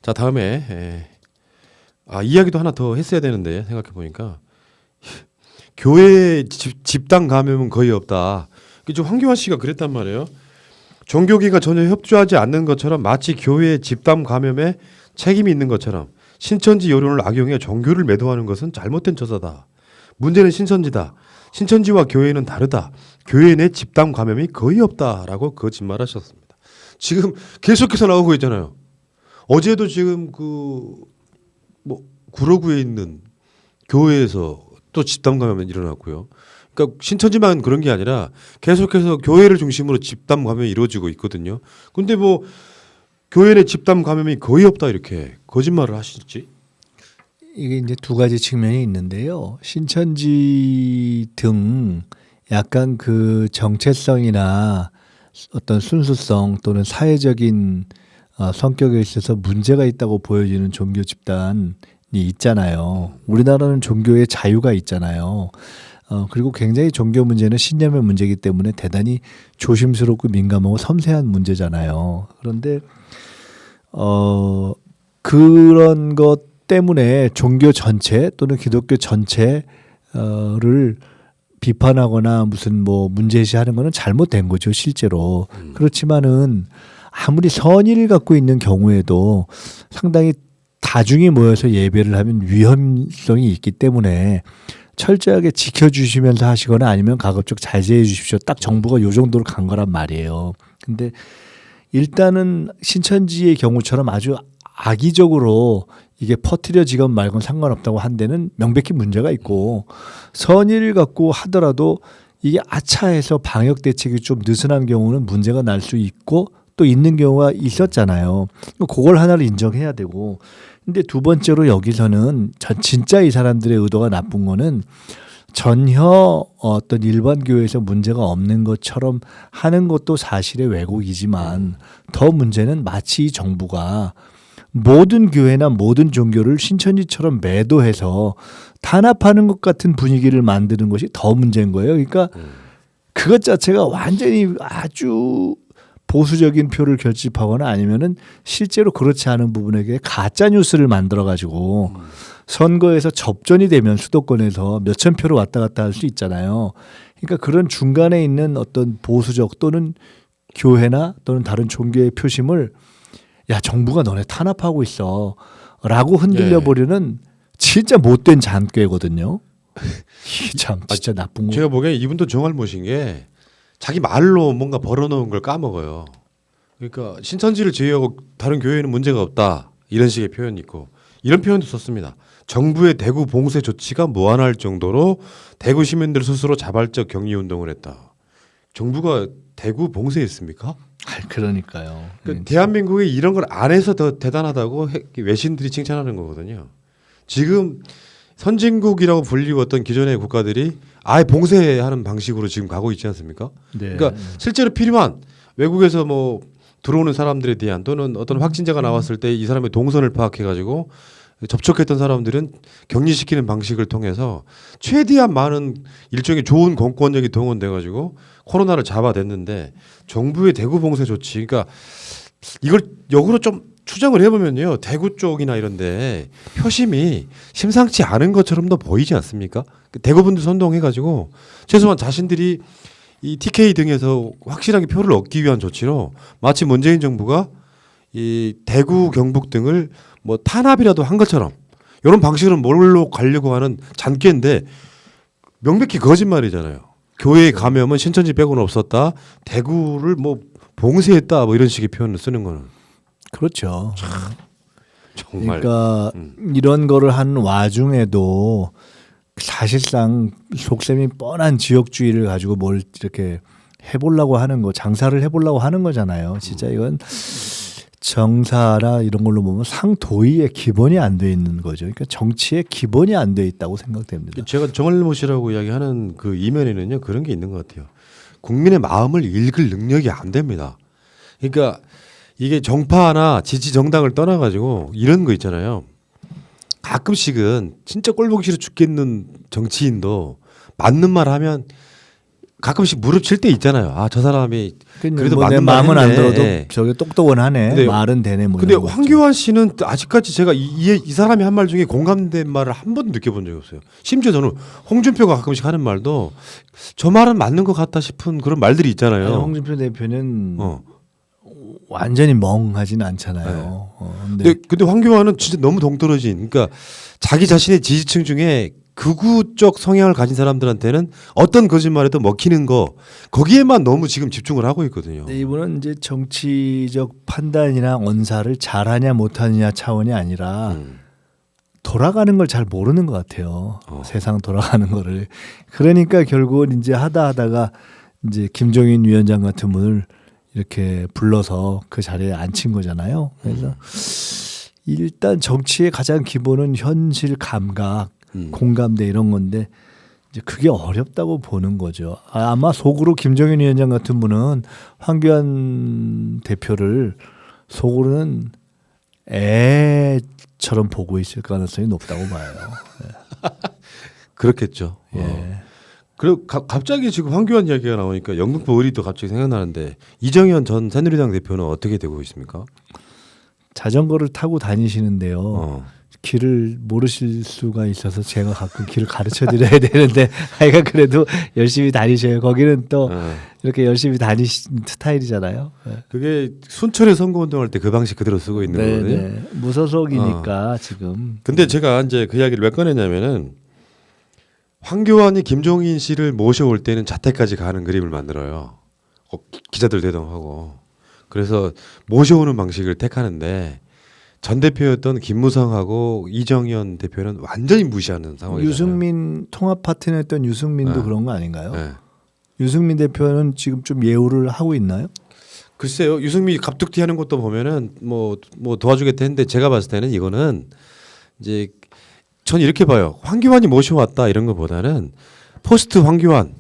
자, 다음에 이야기도 하나 더 했어야 되는데 생각해 보니까 교회 집단 감염은 거의 없다. 좀 황교안 씨가 그랬단 말이에요. 종교계가 전혀 협조하지 않는 것처럼 마치 교회의 집단 감염에 책임이 있는 것처럼 신천지 여론을 악용해 종교를 매도하는 것은 잘못된 처사다. 문제는 신천지다. 신천지와 교회는 다르다. 교회 내 집단 감염이 거의 없다라고 거짓말하셨습니다. 지금 계속해서 나오고 있잖아요. 어제도 지금 구로구에 있는 교회에서 또 집단 감염이 일어났고요. 그러니까 신천지만 그런 게 아니라 계속해서 교회를 중심으로 집단 감염이 이루어지고 있거든요. 근데 뭐 교회 내 집단 감염이 거의 없다 이렇게 거짓말을 하실지? 이게 이제 두 가지 측면이 있는데요. 신천지 등 약간 그 정체성이나 어떤 순수성 또는 사회적인 성격에 있어서 문제가 있다고 보여지는 종교 집단이 있잖아요. 우리나라는 종교의 자유가 있잖아요. 그리고 굉장히 종교 문제는 신념의 문제이기 때문에 대단히 조심스럽고 민감하고 섬세한 문제잖아요. 그런데 그런 것 때문에 종교 전체 또는 기독교 전체를 비판하거나 무슨 뭐 문제시하는 거는 잘못된 거죠, 실제로. 그렇지만은 아무리 선의를 갖고 있는 경우에도 상당히 다중이 모여서 예배를 하면 위험성이 있기 때문에 철저하게 지켜주시면서 하시거나 아니면 가급적 자제해 주십시오. 딱 정부가 요 정도로 간 거란 말이에요. 근데 일단은 신천지의 경우처럼 아주 악의적으로 이게 퍼뜨려지건 말건 상관없다고 한 데는 명백히 문제가 있고 선의를 갖고 하더라도 이게 아차해서 방역 대책이 좀 느슨한 경우는 문제가 날 수 있고 또 있는 경우가 있었잖아요. 그걸 하나를 인정해야 되고 근데 두 번째로 여기서는 진짜 이 사람들의 의도가 나쁜 거는 전혀 어떤 일반 교회에서 문제가 없는 것처럼 하는 것도 사실의 왜곡이지만 더 문제는 마치 정부가 모든 교회나 모든 종교를 신천지처럼 매도해서 탄압하는 것 같은 분위기를 만드는 것이 더 문제인 거예요. 그러니까 그것 자체가 완전히 아주 보수적인 표를 결집하거나 아니면은 실제로 그렇지 않은 부분에게 가짜 뉴스를 만들어 가지고 선거에서 접전이 되면 수도권에서 몇천 표를 왔다 갔다 할 수 있잖아요. 그러니까 그런 중간에 있는 어떤 보수적 또는 교회나 또는 다른 종교의 표심을 야 정부가 너네 탄압하고 있어 라고 흔들려 버리는 진짜 못된 잔꾀거든요. 참 진짜 나쁜 거. 제가 보기엔 이분도 정할못인 게 자기 말로 뭔가 벌어놓은 걸 까먹어요. 그러니까 신천지를 제외하고 다른 교회에는 문제가 없다 이런 식의 표현이 있고 이런 표현도 썼습니다. 정부의 대구 봉쇄 조치가 무한할 정도로 대구 시민들 스스로 자발적 격리 운동을 했다. 정부가 대구 봉쇄했습니까? 그러니까요. 그러니까 대한민국이 이런 걸 안 해서 더 대단하다고 외신들이 칭찬하는 거거든요. 지금 선진국이라고 불리고 어떤 기존의 국가들이 아예 봉쇄하는 방식으로 지금 가고 있지 않습니까? 네. 그러니까 실제로 필요한 외국에서 뭐 들어오는 사람들에 대한 또는 어떤 확진자가 나왔을 때 이 사람의 동선을 파악해가지고 접촉했던 사람들은 격리시키는 방식을 통해서 최대한 많은 일종의 좋은 공권력이 동원돼가지고 코로나를 잡아냈는데 정부의 대구 봉쇄 조치, 그러니까 이걸 역으로 좀 추정을 해보면요, 대구 쪽이나 이런데 표심이 심상치 않은 것처럼도 보이지 않습니까? 대구분들 선동해가지고 최소한 자신들이 이 TK 등에서 확실하게 표를 얻기 위한 조치로 마치 문재인 정부가 이 대구 경북 등을 뭐 탄압이라도 한 것처럼 이런 방식으로 뭘로 가려고 하는 잔꾀인데 명백히 거짓말이잖아요. 교회의 감염은 신천지 빼고는 없었다. 대구를 뭐 봉쇄했다. 뭐 이런 식의 표현을 쓰는 거는 그렇죠. 정말. 그러니까 이런 거를 한 와중에도 사실상 속셈이 뻔한 지역주의를 가지고 뭘 이렇게 해보려고 하는 거, 장사를 해보려고 하는 거잖아요. 진짜 이건 정사나 이런 걸로 보면 상도의의 기본이 안 돼 있는 거죠. 그러니까 정치의 기본이 안 돼 있다고 생각됩니다. 제가 정할못이라고 이야기하는 그 이면에는요 그런 게 있는 것 같아요. 국민의 마음을 읽을 능력이 안 됩니다. 그러니까 이게 정파나 지지 정당을 떠나가지고 이런 거 있잖아요. 가끔씩은 진짜 꼴보기 싫어 죽겠는 정치인도 맞는 말 하면 가끔씩 무릎 칠 때 있잖아요. 아, 저 사람이 그래도 뭐 내 맞는 말 마음은 안 했네. 들어도 예. 저게 똑똑은 하네. 근데- 말은 되네. 뭐 근데 이런 거 있죠. 황교안 씨는 아직까지 제가 이 사람이 한 말 중에 공감된 말을 한 번도 느껴본 적이 없어요. 심지어 저는 홍준표가 가끔씩 하는 말도 저 말은 맞는 것 같다 싶은 그런 말들이 있잖아요. 아니, 홍준표 대표는 어. 완전히 멍하진 않잖아요. 네. 근데 근데 황교안은 진짜 너무 동떨어진. 그러니까 자기 자신의 지지층 중에 극우적 성향을 가진 사람들한테는 어떤 거짓말에도 먹히는 거 거기에만 너무 지금 집중을 하고 있거든요. 근데 이분은 이제 정치적 판단이나 언사를 잘하냐 못하느냐 차원이 아니라 음. 돌아가는 걸 잘 모르는 것 같아요. 어. 세상 돌아가는 거를. 그러니까 결국은 이제 하다가 이제 김종인 위원장 같은 분을 이렇게 불러서 그 자리에 앉힌 거잖아요. 그래서 일단 정치의 가장 기본은 현실 감각, 공감대 이런 건데 이제 그게 어렵다고 보는 거죠. 아마 속으로 김종인 위원장 같은 분은 황교안 대표를 속으로는 애처럼 보고 있을 가능성이 높다고 봐요. 그렇겠죠. 예. 어. 그리고 갑자기 지금 황교안 이야기가 나오니까 영등포 의리도 갑자기 생각나는데 이정현 전 새누리당 대표는 어떻게 되고 있습니까? 자전거를 타고 다니시는데요. 어. 길을 모르실 수가 있어서 제가 가끔 길을 가르쳐 드려야 되는데 하여간 그래도 열심히 다니셔요. 거기는 또 어. 이렇게 열심히 다니시는 스타일이잖아요. 그게 순천에 선거운동할 때 그 방식 그대로 쓰고 있는 거거든요. 네. 무소속이니까 지금. 근데 제가 이제 그 이야기를 왜 꺼냈냐면은 황교안이 김종인 씨를 모셔올 때는 자택까지 가는 그림을 만들어요. 기자들 대동하고. 그래서 모셔오는 방식을 택하는데 전 대표였던 김무성하고 이정현 대표는 완전히 무시하는 상황이잖아요. 유승민 통합 파트너였던 유승민도 네. 그런 거 아닌가요? 네. 유승민 대표는 지금 좀 예우를 하고 있나요? 글쎄요. 유승민이 갑툭튀 하는 것도 보면은 뭐 도와주겠다 했는데 제가 봤을 때는 이거는 이제 전 이렇게 봐요. 황교안이 모셔왔다 이런 것보다는 포스트 황교안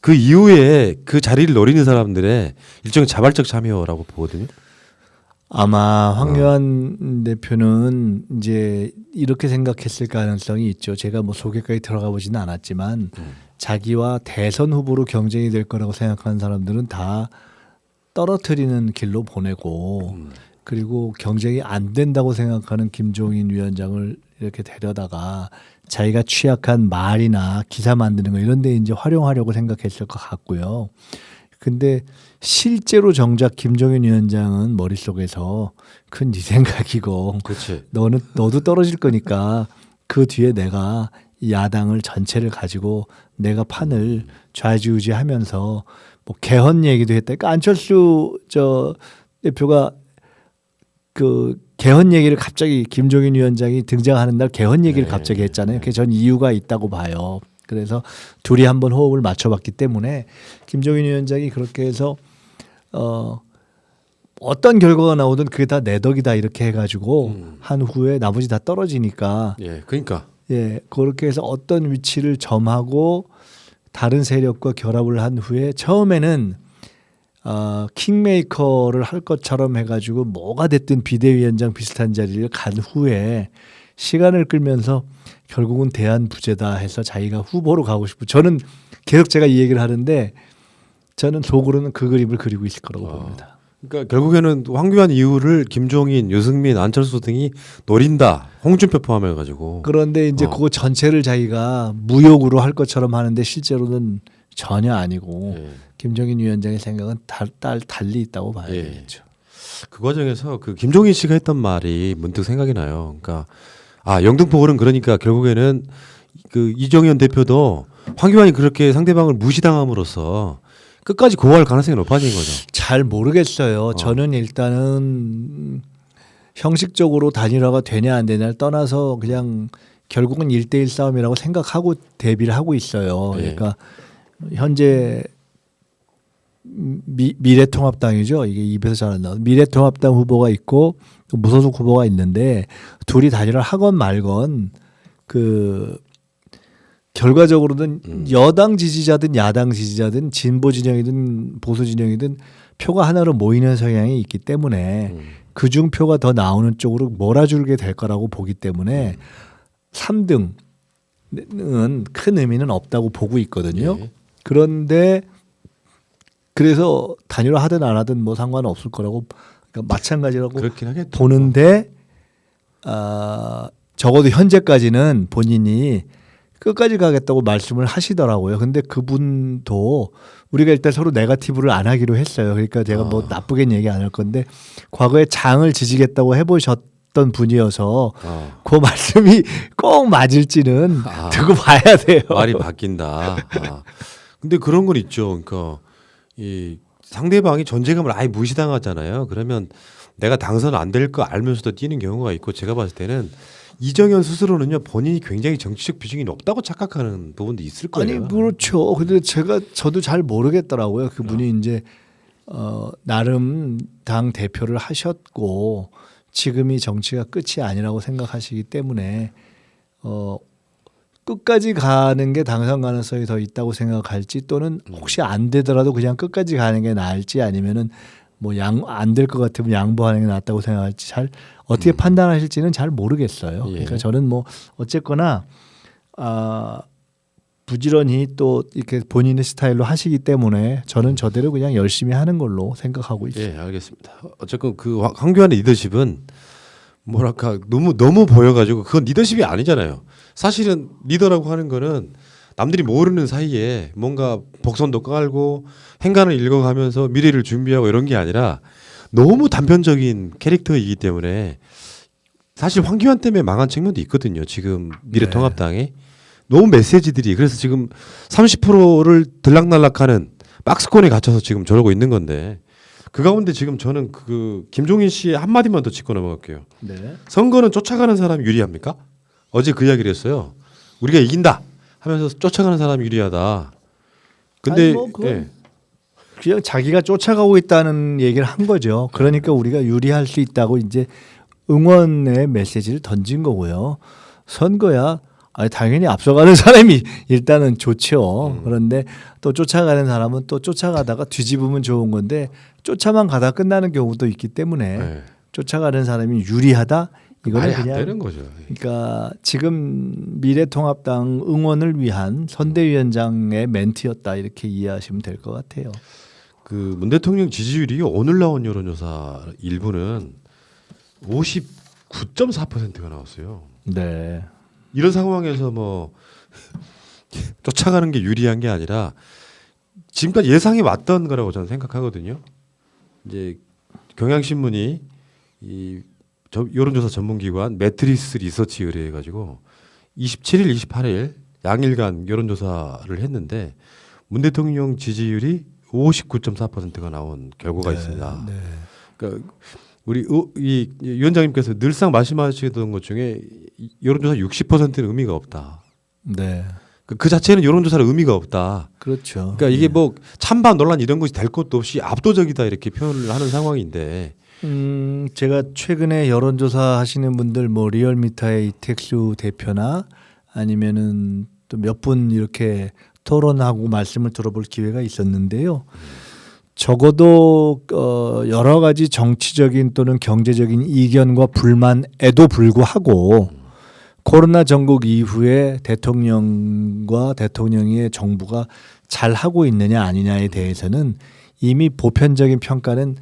그 이후에 그 자리를 노리는 사람들의 일종의 자발적 참여라고 보거든요. 아마 황교안 대표는 이제 이렇게 생각했을 가능성이 있죠. 제가 뭐 소개까지 들어가 보지는 않았지만 자기와 대선 후보로 경쟁이 될 거라고 생각하는 사람들은 다 떨어뜨리는 길로 보내고 그리고 경쟁이 안 된다고 생각하는 김종인 위원장을 이렇게 데려다가 자기가 취약한 말이나 기사 만드는 거 이런 데 이제 활용하려고 생각했을 것 같고요. 근데 실제로 정작 김종인 위원장은 머릿속에서 그건 네 생각이고 그렇지. 너도 떨어질 거니까 그 뒤에 내가 이 야당을 전체를 가지고 내가 판을 좌지우지하면서 뭐 개헌 얘기도 했다. 그러니까 안철수 저 대표가 그 개헌 얘기를 갑자기 김종인 위원장이 등장하는 날 개헌 얘기를 네. 갑자기 했잖아요. 그게 전 이유가 있다고 봐요. 그래서 둘이 한번 호흡을 맞춰봤기 때문에 김종인 위원장이 그렇게 해서 어떤 결과가 나오든 그게 다 내 덕이다 이렇게 해가지고 한 후에 나머지 다 떨어지니까 예, 그러니까 예 그렇게 해서 어떤 위치를 점하고 다른 세력과 결합을 한 후에 처음에는 킹메이커를 할 것처럼 해가지고 뭐가 됐든 비대위원장 비슷한 자리를 간 후에 시간을 끌면서 결국은 대한부재다 해서 자기가 후보로 가고 싶고 저는 계속 제가 이 얘기를 하는데 저는 속으로는 그 그림을 그리고 있을 거라고 봅니다. 그러니까 결국에는 황교안 이후를 김종인, 유승민, 안철수 등이 노린다. 홍준표 포함해 가지고. 그런데 이제 그거 전체를 자기가 무욕으로 할 것처럼 하는데 실제로는 전혀 아니고 예. 김종인 위원장의 생각은 달리 있다고 봐야 예. 되겠죠. 그 과정에서 그 김종인 씨가 했던 말이 문득 생각이 나요. 그러니까 영등포을은 그러니까 결국에는 그 이정현 대표도 황교안이 그렇게 상대방을 무시당함으로써 끝까지 고할 가능성이 높아진 거죠. 잘 모르겠어요. 저는 일단은 형식적으로 단일화가 되냐 안 되냐를 떠나서 그냥 결국은 1대1 싸움이라고 생각하고 대비를 하고 있어요. 예. 그러니까 현재 미래통합당이죠. 이게 입에서 잘 안 나와. 미래통합당 후보가 있고 또 무소속 후보가 있는데 둘이 단일화를 하건 말건 그 결과적으로는 여당 지지자든 야당 지지자든 진보 진영이든 보수 진영이든 표가 하나로 모이는 성향이 있기 때문에 그중 표가 더 나오는 쪽으로 몰아줄게 될 거라고 보기 때문에 3등은 큰 의미는 없다고 보고 있거든요. 예. 그런데 그래서 단일화 하든 안 하든 뭐 상관은 없을 거라고 그러니까 마찬가지라고 그렇긴 하겠죠. 보는데 적어도 현재까지는 본인이 끝까지 가겠다고 말씀을 하시더라고요. 근데 그분도 우리가 일단 서로 네거티브를 안 하기로 했어요. 그러니까 제가 뭐 나쁘게 얘기 안 할 건데 과거에 장을 지지겠다고 해보셨던 분이어서 그 말씀이 꼭 맞을지는 두고 봐야 돼요. 말이 바뀐다. 근데 그런 건 있죠. 그러니까 이 상대방이 존재감을 아예 무시당하잖아요. 그러면 내가 당선 안 될 거 알면서도 뛰는 경우가 있고 제가 봤을 때는 이정현 스스로는요 본인이 굉장히 정치적 비중이 높다고 착각하는 부분도 있을 거예요. 아니 그렇죠. 근데 저도 잘 모르겠더라고요. 그분이 이제 나름 당 대표를 하셨고 지금이 정치가 끝이 아니라고 생각하시기 때문에 끝까지 가는 게 당선 가능성이 더 있다고 생각할지 또는 혹시 안 되더라도 그냥 끝까지 가는 게 나을지 아니면은 뭐 안 될 것 같으면 양보하는 게 낫다고 생각할지 잘 어떻게 판단하실지는 잘 모르겠어요. 예. 그러니까 저는 뭐 어쨌거나 부지런히 또 이렇게 본인의 스타일로 하시기 때문에 저는 저대로 그냥 열심히 하는 걸로 생각하고 있어요. 예, 알겠습니다. 어쨌건 그 황교안의 리더십은 뭐랄까 너무 보여가지고 그건 리더십이 아니잖아요. 사실은 리더라고 하는 거는 남들이 모르는 사이에 뭔가 복선도 깔고 행간을 읽어가면서 미래를 준비하고 이런 게 아니라 너무 단편적인 캐릭터이기 때문에 사실 황교안 때문에 망한 측면도 있거든요. 지금 미래통합당에 너무 메시지들이 그래서 지금 30%를 들락날락하는 박스권에 갇혀서 지금 저러고 있는 건데 그 가운데 지금 저는 그 김종인 씨의 한마디만 더 짚고 넘어갈게요. 네. 선거는 쫓아가는 사람이 유리합니까? 어제 그 이야기를 했어요. 우리가 이긴다 하면서 쫓아가는 사람이 유리하다. 근데 아니, 뭐 그건 그냥 자기가 쫓아가고 있다는 얘기를 한 거죠. 그러니까 우리가 유리할 수 있다고 이제 응원의 메시지를 던진 거고요. 선거야. 당연히 앞서가는 사람이 일단은 좋죠. 그런데 또 쫓아가는 사람은 또 쫓아가다가 뒤집으면 좋은 건데 쫓아만 가다 끝나는 경우도 있기 때문에 쫓아가는 사람이 유리하다. 이거는 말이 안 그냥 되는 거죠. 그러니까 지금 미래통합당 응원을 위한 선대위원장의 멘트였다 이렇게 이해하시면 될 것 같아요. 그 문 대통령 지지율이 오늘 나온 여론조사 일부는 59.4%가 나왔어요. 네. 이런 상황에서 뭐 쫓아가는 게 유리한 게 아니라 지금까지 예상이 왔던 거라고 저는 생각하거든요. 이제 경향신문이 이 여론조사 전문기관 매트리스 리서치 의뢰해가지고 27일, 28일 양일간 여론조사를 했는데 문 대통령 지지율이 59.4%가 나온 결과가 있습니다. 네. 그러니까 우리 이 위원장님께서 늘상 말씀하시던 것 중에 여론조사 60%는 의미가 없다. 네. 그 자체는 여론조사는 의미가 없다. 그렇죠. 그러니까 이게 뭐 찬반 논란 이런 것이 될 것도 없이 압도적이다 이렇게 표현을 하는 상황인데. 제가 최근에 여론조사 하시는 분들 뭐 리얼미터의 이택수 대표나 아니면은 또 몇 분 이렇게 토론하고 말씀을 들어볼 기회가 있었는데요. 적어도 여러 가지 정치적인 또는 경제적인 이견과 불만에도 불구하고 코로나 전국 이후에 대통령과 대통령의 정부가 잘 하고 있느냐 아니냐에 대해서는 이미 보편적인 평가는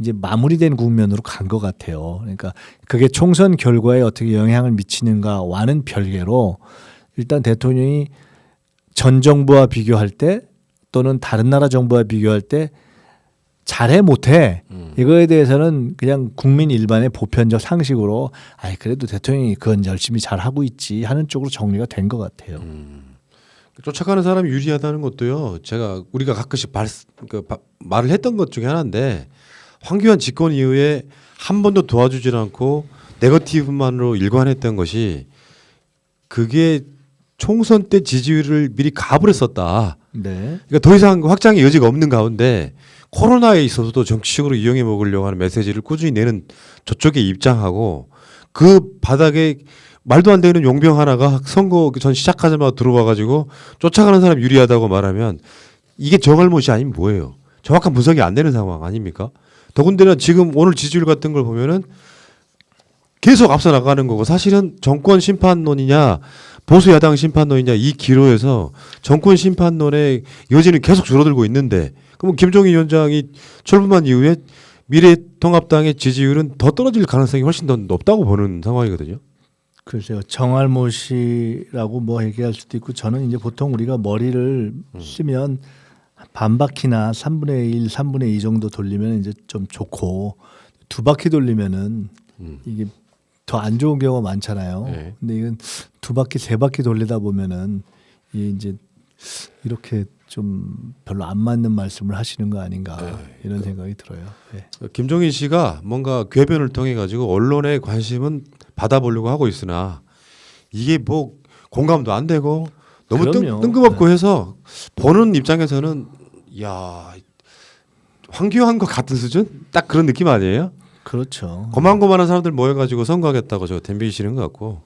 이제 마무리된 국면으로 간 것 같아요. 그러니까 그게 총선 결과에 어떻게 영향을 미치는가와는 별개로 일단 대통령이 전 정부와 비교할 때 또는 다른 나라 정부와 비교할 때 잘해 못해 이거에 대해서는 그냥 국민 일반의 보편적 상식으로 그래도 대통령이 그건 열심히 잘하고 있지 하는 쪽으로 정리가 된 것 같아요. 쫓아가는 사람이 유리하다는 것도요. 우리가 가끔씩 말을 했던 것 중에 하나인데 황교안 집권 이후에 한 번도 도와주질 않고 네거티브만으로 일관했던 것이 그게 총선 때 지지율을 미리 가불 했었다. 네. 그러니까 더 이상 확장의 여지가 없는 가운데 코로나에 있어서도 정치적으로 이용해 먹으려고 하는 메시지를 꾸준히 내는 저쪽의 입장하고 그 바닥에 말도 안 되는 용병 하나가 선거 전 시작하자마자 들어와 가지고 쫓아가는 사람 유리하다고 말하면 이게 정알못이 아니면 뭐예요? 정확한 분석이 안 되는 상황 아닙니까? 더군다나 지금 오늘 지지율 같은 걸 보면은 계속 앞서 나가는 거고 사실은 정권 심판론이냐 보수 야당 심판론이냐 이 기로에서 정권 심판론의 여지는 계속 줄어들고 있는데 그럼 김종인 위원장이 출범한 이후에 미래통합당의 지지율은 더 떨어질 가능성이 훨씬 더 높다고 보는 상황이거든요. 글쎄요. 정할모 씨라고 뭐 얘기할 수도 있고 저는 이제 보통 우리가 머리를 쓰면 반 바퀴나 3분의 1, 3분의 2 정도 돌리면 이제 좀 좋고 두 바퀴 돌리면은 이게 더 안 좋은 경우가 많잖아요. 네. 근데 이건 두 바퀴, 세 바퀴 돌리다 보면은 이게 이제 이렇게 좀 별로 안 맞는 말씀을 하시는 거 아닌가 이런 생각이 들어요. 네. 김종인 씨가 뭔가 궤변을 통해 가지고 언론의 관심은 받아보려고 하고 있으나 이게 뭐 공감도 안 되고 너무 그럼요. 뜬금없고 해서 보는 입장에서는 야 황교안 것 같은 수준? 딱 그런 느낌 아니에요? 그렇죠. 고만고만한 사람들 모여가지고 선거하겠다고 저 덤비시는 것 같고